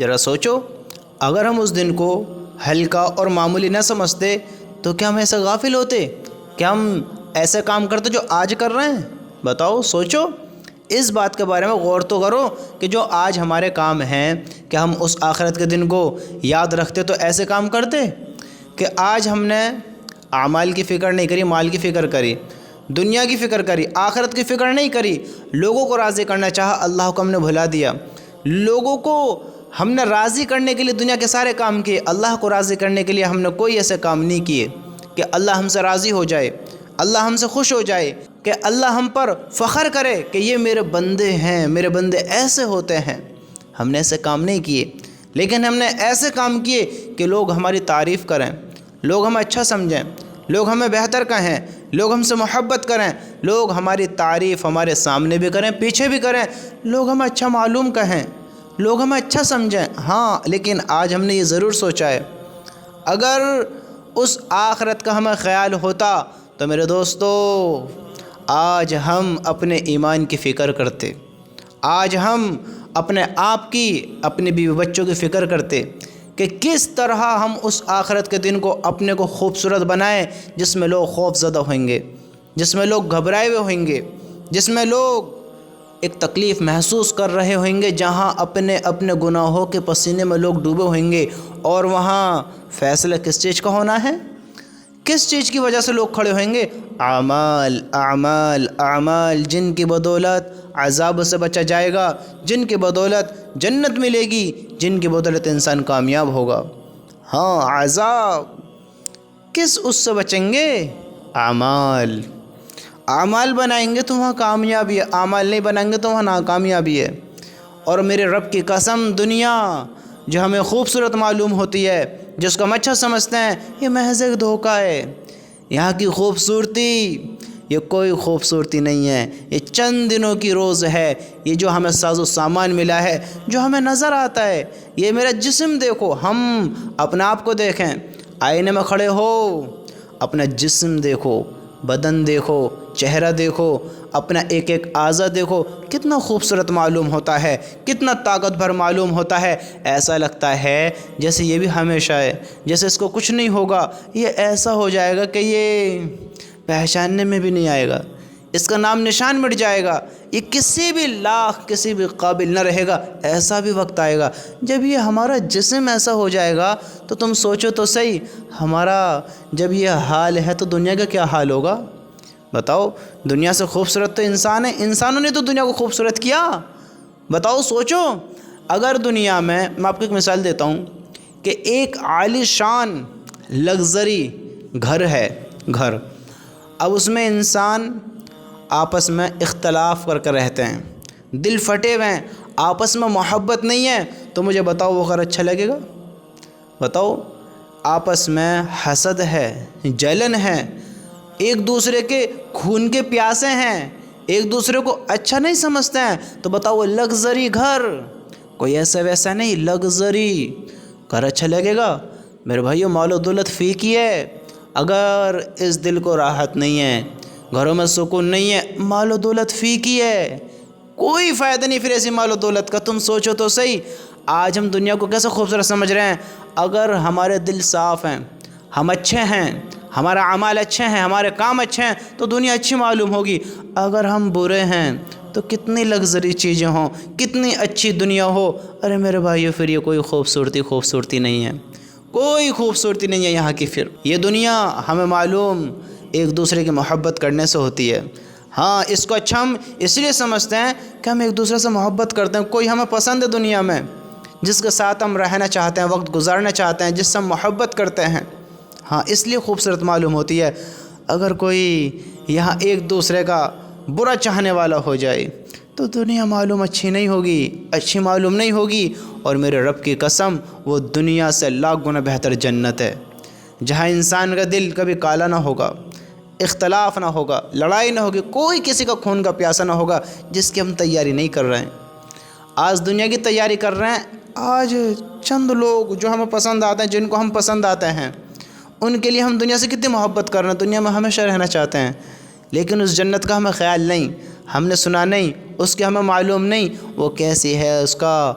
ذرا سوچو، اگر ہم اس دن کو ہلکا اور معمولی نہ سمجھتے تو کیا ہم ایسے غافل ہوتے؟ کیا ہم ایسے کام کرتے جو آج کر رہے ہیں؟ بتاؤ، سوچو اس بات کے بارے میں، غور تو کرو کہ جو آج ہمارے کام ہیں، کیا ہم اس آخرت کے دن کو یاد رکھتے تو ایسے کام کرتے؟ کہ آج ہم نے اعمال کی فکر نہیں کری، مال کی فکر کری، دنیا کی فکر کری، آخرت کی فکر نہیں کری، لوگوں کو راضی کرنا چاہا، اللہ کو ہم نے بھلا دیا، لوگوں کو ہم نے راضی کرنے کے لیے دنیا کے سارے کام کیے، اللہ کو راضی کرنے کے لیے ہم نے کوئی ایسے کام نہیں کیے کہ اللہ ہم سے راضی ہو جائے، اللہ ہم سے خوش ہو جائے، کہ اللہ ہم پر فخر کرے کہ یہ میرے بندے ہیں، میرے بندے ایسے ہوتے ہیں۔ ہم نے ایسے کام نہیں کیے، لیکن ہم نے ایسے کام کیے کہ لوگ ہماری تعریف کریں، لوگ ہمیں اچھا سمجھیں، لوگ ہمیں بہتر کہیں، لوگ ہم سے محبت کریں، لوگ ہماری تعریف ہمارے سامنے بھی کریں، پیچھے بھی کریں، لوگ ہمیں اچھا معلوم کہیں، لوگ ہمیں اچھا سمجھیں۔ ہاں، لیکن آج ہم نے یہ ضرور سوچا ہے، اگر اس آخرت کا ہمیں خیال ہوتا تو میرے دوستو، آج ہم اپنے ایمان کی فکر کرتے، آج ہم اپنے آپ کی، اپنے بیوی بچوں کی فکر کرتے کہ کس طرح ہم اس آخرت کے دن کو اپنے کو خوبصورت بنائیں، جس میں لوگ خوف زدہ ہوئیں گے، جس میں لوگ گھبرائے ہوئے ہوئیں گے، جس میں لوگ ایک تکلیف محسوس کر رہے ہوئیں گے، جہاں اپنے اپنے گناہوں کے پسینے میں لوگ ڈوبے ہوئیں گے، اور وہاں فیصلہ کس چیز کا ہونا ہے؟ کس چیز کی وجہ سے لوگ کھڑے ہوئیں گے؟ اعمال، اعمال، اعمال، جن کی بدولت عذاب سے بچا جائے گا، جن کی بدولت جنت ملے گی، جن کی بدولت انسان کامیاب ہوگا۔ ہاں، عذاب کس اس سے بچیں گے؟ اعمال، اعمال بنائیں گے تو وہاں کامیابی ہے، اعمال نہیں بنائیں گے تو وہاں ناکامیابی ہے۔ اور میرے رب کی قسم، دنیا جو ہمیں خوبصورت معلوم ہوتی ہے، جس کو ہم اچھا سمجھتے ہیں، یہ محض ایک دھوکہ ہے۔ یہاں کی خوبصورتی یہ کوئی خوبصورتی نہیں ہے، یہ چند دنوں کی روز ہے۔ یہ جو ہمیں ساز و سامان ملا ہے، جو ہمیں نظر آتا ہے، یہ میرا جسم دیکھو، ہم اپنے آپ کو دیکھیں، آئینے میں کھڑے ہو، اپنا جسم دیکھو، بدن دیکھو، چہرہ دیکھو، اپنا ایک ایک اعضا دیکھو، کتنا خوبصورت معلوم ہوتا ہے، کتنا طاقت بھر معلوم ہوتا ہے۔ ایسا لگتا ہے جیسے یہ بھی ہمیشہ ہے، جیسے اس کو کچھ نہیں ہوگا، یہ ایسا ہو جائے گا کہ یہ پہچاننے میں بھی نہیں آئے گا، اس کا نام نشان مٹ جائے گا، یہ کسی بھی لاکھ کسی بھی قابل نہ رہے گا۔ ایسا بھی وقت آئے گا جب یہ ہمارا جسم ایسا ہو جائے گا، تو تم سوچو تو صحیح، ہمارا جب یہ حال ہے تو دنیا کا کیا حال ہوگا؟ بتاؤ، دنیا سے خوبصورت تو انسان ہے، انسانوں نے تو دنیا کو خوبصورت کیا۔ بتاؤ، سوچو، اگر دنیا میں آپ کو ایک مثال دیتا ہوں کہ ایک عالی شان لگژری گھر ہے، گھر، اب اس میں انسان آپس میں اختلاف کر کے رہتے ہیں، دل پھٹے ہوئے ہیں، آپس میں محبت نہیں ہے، تو مجھے بتاؤ وہ گھر اچھا لگے گا؟ بتاؤ، آپس میں حسد ہے، جلن ہے، ایک دوسرے کے خون کے پیاسے ہیں، ایک دوسرے کو اچھا نہیں سمجھتے ہیں، تو بتاؤ وہ لگژری گھر، کوئی ایسا ویسا نہیں، لگژری گھر اچھا لگے گا؟ میرے بھائیو، مال و دولت فیکی ہے، اگر اس دل کو راحت نہیں ہے، گھروں میں سکون نہیں ہے، مال و دولت فیکی ہے، کوئی فائدہ نہیں پھر ایسی مال و دولت کا۔ تم سوچو تو صحیح، آج ہم دنیا کو کیسے خوبصورت سمجھ رہے ہیں؟ اگر ہمارے دل صاف ہیں، ہم اچھے ہیں، ہمارا اعمال اچھے ہیں، ہمارے کام اچھے ہیں، تو دنیا اچھی معلوم ہوگی۔ اگر ہم برے ہیں تو کتنی لگژری چیزیں ہوں، کتنی اچھی دنیا ہو، ارے میرے بھائیو، پھر یہ کوئی خوبصورتی نہیں ہے، کوئی خوبصورتی نہیں ہے یہاں کی۔ پھر یہ دنیا ہمیں معلوم ایک دوسرے کی محبت کرنے سے ہوتی ہے۔ ہاں، اس کو اچھا ہم اس لیے سمجھتے ہیں کہ ہم ایک دوسرے سے محبت کرتے ہیں، کوئی ہمیں پسند ہے دنیا میں، جس کے ساتھ ہم رہنا چاہتے ہیں، وقت گزارنا چاہتے ہیں، جس سے ہم محبت کرتے ہیں، ہاں، اس لیے خوبصورت معلوم ہوتی ہے۔ اگر کوئی یہاں ایک دوسرے کا برا چاہنے والا ہو جائے تو دنیا معلوم اچھی نہیں ہوگی، اچھی معلوم نہیں ہوگی۔ اور میرے رب کی قسم، وہ دنیا سے لاکھ گنا بہتر جنت ہے، جہاں انسان کا دل کبھی کالا نہ ہوگا، اختلاف نہ ہوگا، لڑائی نہ ہوگی، کوئی کسی کا خون کا پیاسا نہ ہوگا، جس کی ہم تیاری نہیں کر رہے ہیں۔ آج دنیا کی تیاری کر رہے ہیں، آج چند لوگ جو ہمیں پسند آتے ہیں، جن کو ہم پسند آتے ہیں، ان کے لیے ہم دنیا سے کتنی محبت کر رہے ہیں، دنیا میں ہمیشہ رہنا چاہتے ہیں، لیکن اس جنت کا ہمیں خیال نہیں، ہم نے سنا نہیں، اس کے ہمیں معلوم نہیں وہ کیسی ہے، اس کا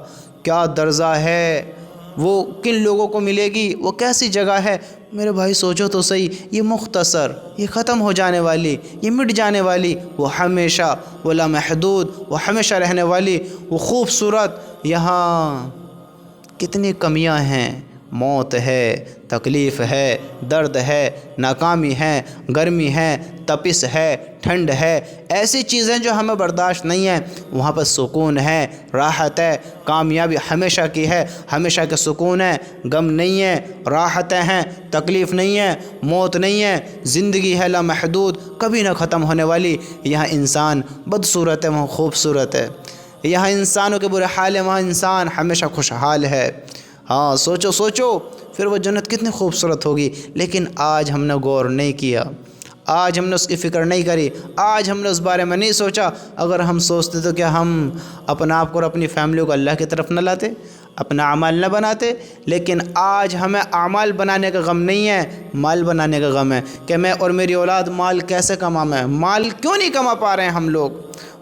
کیا درجہ ہے، وہ کن لوگوں کو ملے گی، وہ کیسی جگہ ہے۔ میرے بھائی سوچو تو صحیح، یہ مختصر، یہ ختم ہو جانے والی، یہ مٹ جانے والی، وہ ہمیشہ، وہ لامحدود، وہ ہمیشہ رہنے والی، وہ خوبصورت، یہاں کتنی کمیاں ہیں، موت ہے، تکلیف ہے، درد ہے، ناکامی ہے، گرمی ہے، تپش ہے، ٹھنڈ ہے، ایسی چیزیں جو ہمیں برداشت نہیں ہیں۔ وہاں پر سکون ہے، راحت ہے، کامیابی ہمیشہ کی ہے، ہمیشہ کے سکون ہے، غم نہیں ہے، راحتیں ہیں، تکلیف نہیں ہے، موت نہیں ہے، زندگی ہے لامحدود، کبھی نہ ختم ہونے والی۔ یہاں انسان بدصورت ہے، وہاں خوبصورت ہے، یہاں انسانوں کے برے حال ہے، وہاں انسان ہمیشہ خوشحال ہے۔ ہاں سوچو سوچو، پھر وہ جنت کتنی خوبصورت ہوگی۔ لیکن آج ہم نے غور نہیں کیا، آج ہم نے اس کی فکر نہیں کری، آج ہم نے اس بارے میں نہیں سوچا۔ اگر ہم سوچتے تو کیا ہم اپنا آپ کو اور اپنی فیملی کو اللہ کی طرف نہ لاتے، اپنا اعمال نہ بناتے؟ لیکن آج ہمیں اعمال بنانے کا غم نہیں ہے، مال بنانے کا غم ہے کہ میں اور میری اولاد مال کیسے کمائیں، مال کیوں نہیں کما پا رہے ہیں ہم لوگ،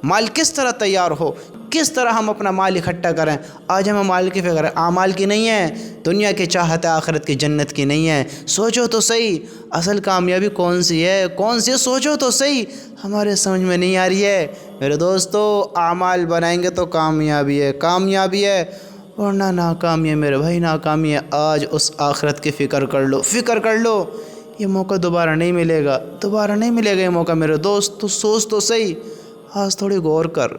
مال کس طرح تیار ہو، کس طرح ہم اپنا مال اکٹھا کریں۔ آج ہمیں مال کی فکر ہے، اعمال کی نہیں ہے، دنیا کی چاہت ہے، آخرت کی جنت کی نہیں ہے۔ سوچو تو صحیح، اصل کامیابی کون سی ہے، کون سی ہے، سوچو تو صحیح، ہمارے سمجھ میں نہیں آ رہی ہے۔ میرے دوستو، اعمال بنائیں گے تو کامیابی ہے، کامیابی ہے، ورنہ ناکامی ہے میرے بھائی، ناکامی ہے۔ آج اس آخرت کی فکر کر لو، فکر کر لو، یہ موقع دوبارہ نہیں ملے گا، دوبارہ نہیں ملے گا یہ موقع میرے دوست، تو سوچ تو صحیح، آج تھوڑی غور کر۔